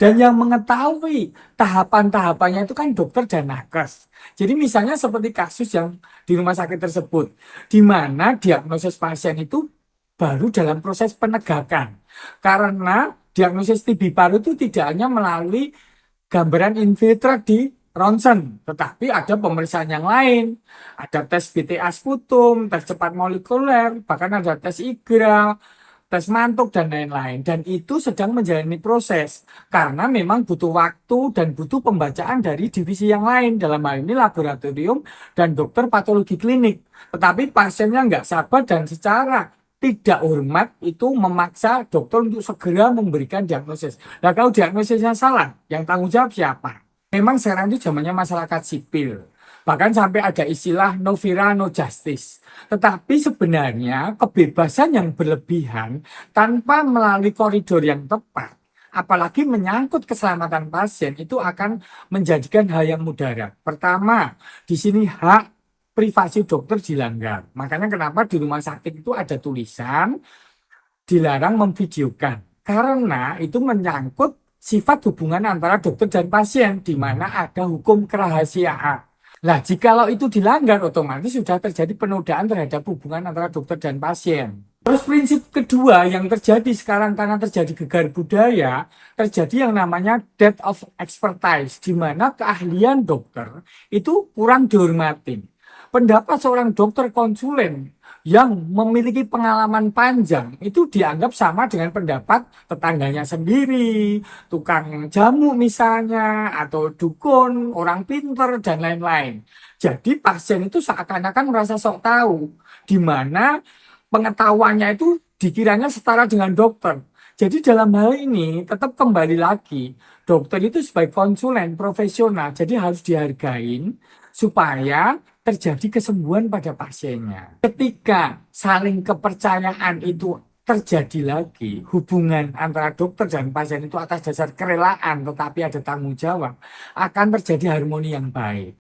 Dan yang mengetahui tahapan-tahapannya itu kan dokter dan nakes. Jadi misalnya seperti kasus yang di rumah sakit tersebut, di mana diagnosis pasien itu baru dalam proses penegakan. Karena diagnosis TB paru itu tidak hanya melalui gambaran infiltrat di ronsen, tetapi ada pemeriksaan yang lain. Ada tes BTA sputum, tes cepat molekuler, bahkan ada tes IGRA, tes mantuk, dan lain-lain. Dan itu sedang menjalani proses, karena memang butuh waktu dan butuh pembacaan dari divisi yang lain, dalam hal ini laboratorium dan dokter patologi klinik. Tetapi pasiennya nggak sabar dan secara tidak hormat itu memaksa dokter untuk segera memberikan diagnosis. Nah, kalau diagnosisnya salah, yang tanggung jawab siapa? Memang sekarang itu zamannya masyarakat sipil. Bahkan sampai ada istilah no viral, no justice. Tetapi sebenarnya kebebasan yang berlebihan tanpa melalui koridor yang tepat, apalagi menyangkut keselamatan pasien, itu akan menjadikan hal yang mudarat. Pertama, di sini hak privasi dokter dilanggar. Makanya kenapa di rumah sakit itu ada tulisan dilarang memvideokan. Karena itu menyangkut sifat hubungan antara dokter dan pasien, di mana ada hukum kerahasiaan. Nah, jikalau itu dilanggar, otomatis sudah terjadi penodaan terhadap hubungan antara dokter dan pasien. Terus prinsip kedua yang terjadi sekarang karena terjadi gegar budaya, terjadi yang namanya death of expertise, di mana keahlian dokter itu kurang dihormati. Pendapat seorang dokter konsulen yang memiliki pengalaman panjang itu dianggap sama dengan pendapat tetangganya sendiri, tukang jamu misalnya, atau dukun, orang pinter, dan lain-lain. Jadi pasien itu seakan-akan merasa sok tahu, di mana pengetahuannya itu dikiranya setara dengan dokter. Jadi dalam hal ini tetap kembali lagi, dokter itu sebagai konsulen profesional, jadi harus dihargain supaya terjadi kesembuhan pada pasiennya. Ketika saling kepercayaan itu terjadi lagi, hubungan antara dokter dan pasien itu atas dasar kerelaan tetapi ada tanggung jawab, akan terjadi harmoni yang baik.